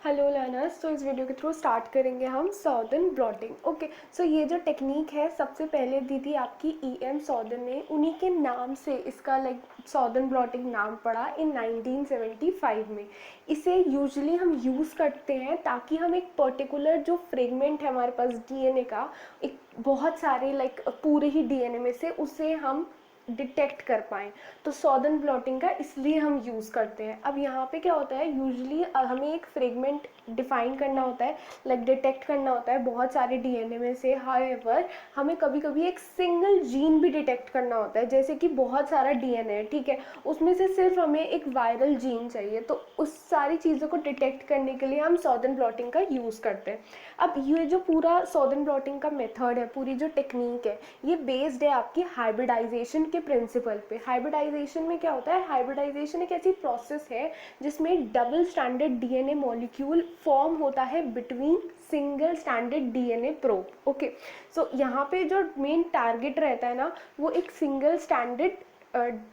Hello learners. तो इस video के थ्रू स्टार्ट करेंगे हम सॉदर्न ब्लॉटिंग। ओके, सो ये जो टेक्निक है सबसे पहले दी थी आपकी ई.एम. सॉदर्न ने। उन्हीं के नाम से इसका सॉदर्न ब्लॉटिंग नाम पड़ा इन 1975 में। इसे यूजुअली हम यूज़ करते हैं ताकि हम एक पर्टिकुलर जो फ्रेगमेंट है हमारे पास डीएनए का, एक बहुत सारे पूरे ही डीएनए में से उसे हम डिटेक्ट कर पाएँ। तो सॉदर्न ब्लॉटिंग का इसलिए हम यूज़ करते हैं। अब यहाँ पे क्या होता है, यूजुअली हमें एक फ्रेगमेंट डिफाइन करना होता है, डिटेक्ट करना होता है बहुत सारे डीएनए में से। हाउएवर हमें कभी कभी एक सिंगल जीन भी डिटेक्ट करना होता है, जैसे कि बहुत सारा डीएनए है, ठीक है, उसमें से सिर्फ हमें एक वायरल जीन चाहिए। तो उस सारी चीज़ों को डिटेक्ट करने के लिए हम सॉदर्न ब्लॉटिंग का यूज़ करते हैं। अब ये जो पूरा सॉदर्न ब्लॉटिंग का मेथड है, पूरी जो टेक्निक है, ये बेस्ड है आपकी हाइब्रिडाइजेशन के प्रिंसिपल पे। हाइब्रिडाइजेशन में क्या होता है, हाइब्रिडाइजेशन एक ऐसी प्रोसेस है जिसमें double standard DNA molecule form होता है between single standard DNA probe. Okay, so यहाँ पे जो मेन टारगेट रहता है ना, वो एक सिंगल स्टैंडर्ड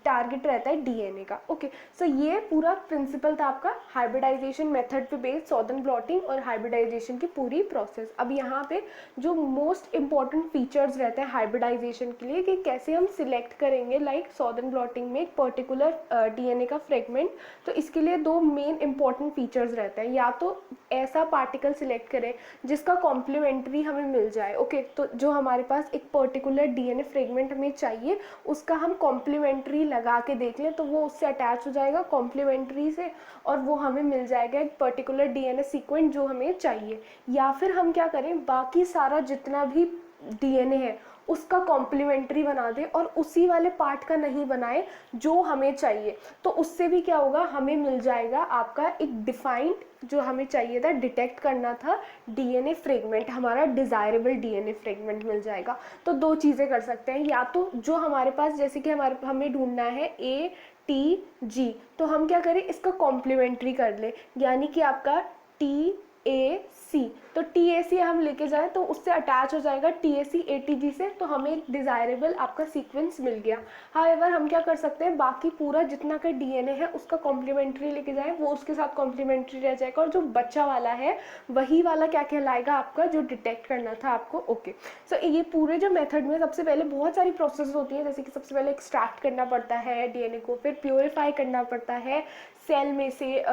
टारगेट रहता है डीएनए का। ओके, सो ये पूरा प्रिंसिपल था आपका हाइब्रिडाइजेशन मेथड पे बेस्ड सॉदर्न ब्लॉटिंग और हाइब्रिडाइजेशन की पूरी प्रोसेस। अब यहाँ पे जो मोस्ट इंपॉर्टेंट फीचर्स रहते हैं हाइब्रिडाइजेशन के लिए कि कैसे हम सिलेक्ट करेंगे सॉदर्न ब्लॉटिंग में एक पर्टिकुलर डीएनए का फ्रेगमेंट। तो इसके लिए दो मेन इंपॉर्टेंट फीचर्स रहते हैं। या तो ऐसा पार्टिकल सिलेक्ट करें जिसका कॉम्प्लीमेंट्री हमें मिल जाए। ओके, तो जो हमारे पास एक पर्टिकुलर डीएनए फ्रेगमेंट हमें चाहिए उसका हम कॉम्प्लीमेंट्री लगा के देख लें तो वो उससे अटैच हो जाएगा कॉम्प्लीमेंट्री से, और वो हमें मिल जाएगा एक पर्टिकुलर डीएनए सीक्वेंस जो हमें चाहिए। या फिर हम क्या करें, बाकी सारा जितना भी डीएनए है उसका कॉम्प्लीमेंट्री बना दें और उसी वाले पार्ट का नहीं बनाए जो हमें चाहिए। तो उससे भी क्या होगा, हमें मिल जाएगा आपका एक डिफाइंड जो हमें चाहिए था, डिटेक्ट करना था डीएनए फ्रेगमेंट, हमारा डिज़ायरेबल डीएनए फ्रेगमेंट मिल जाएगा। तो दो चीज़ें कर सकते हैं, या तो जो हमारे पास जैसे कि हमें ढूंढना है ATG, तो हम क्या करें, इसका कॉम्प्लीमेंट्री कर ले, यानी कि आपका TAC। तो TAC हम लेके जाए तो उससे अटैच हो जाएगा TAC ATG से, तो हमें एक डिज़ायरेबल आपका सीक्वेंस मिल गया। हाउएवर हम क्या कर सकते हैं, बाकी पूरा जितना का डीएनए है उसका कॉम्प्लीमेंट्री लेके जाए, वो उसके साथ कॉम्प्लीमेंट्री रह जाएगा, और जो बच्चा वाला है वही वाला क्या कहलाएगा आपका, जो डिटेक्ट करना था आपको। ओके, सो ये पूरे जो मेथड में सबसे पहले बहुत सारी प्रोसेस होती है, जैसे कि सबसे पहले एक्सट्रैक्ट करना पड़ता है डीएनए को, फिर प्योरीफाई करना पड़ता है सेल में से,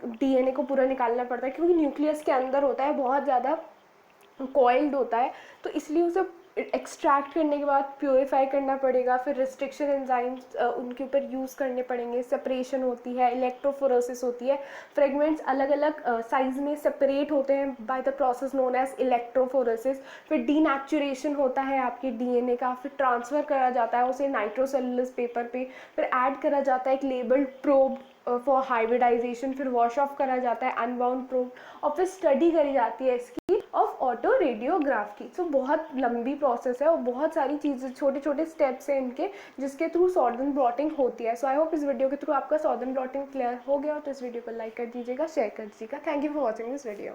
डीएनए को पूरा निकालना पड़ता है, क्योंकि न्यूक्लियस के अंदर होता है, बहुत ज़्यादा कॉइल्ड होता है, तो इसलिए उसे एक्सट्रैक्ट करने के बाद प्योरीफाई करना पड़ेगा, फिर रिस्ट्रिक्शन एंजाइम्स उनके ऊपर यूज़ करने पड़ेंगे, सेपरेशन होती है, इलेक्ट्रोफोरेसिस होती है, फ्रेगमेंट्स अलग अलग साइज में सेपरेट होते हैं by the process known as electrophoresis, फिर डीनेचुरेशन होता है आपके डीएनए का, फिर ट्रांसफ़र करा जाता है उसे नाइट्रोसेलुलोज पेपर पे, फिर ऐड करा जाता है एक लेबल्ड प्रोब फॉर हाइब्रिडाइजेशन, फिर वॉश ऑफ करा जाता है अनबाउंड प्रोब, और फिर स्टडी करी जाती है इसकी ऑफ ऑटो रेडियोग्राफ की। सो बहुत लंबी प्रोसेस है और बहुत सारी चीज़ें, छोटे छोटे स्टेप्स हैं इनके, जिसके थ्रू सॉदर्न ब्लॉटिंग होती है। सो आई होप इस वीडियो के थ्रू आपका सॉदर्न ब्लॉटिंग क्लियर हो गया हो, तो इस वीडियो को लाइक कर दीजिएगा, शेयर कर दीजिएगा। Thank you for watching this video.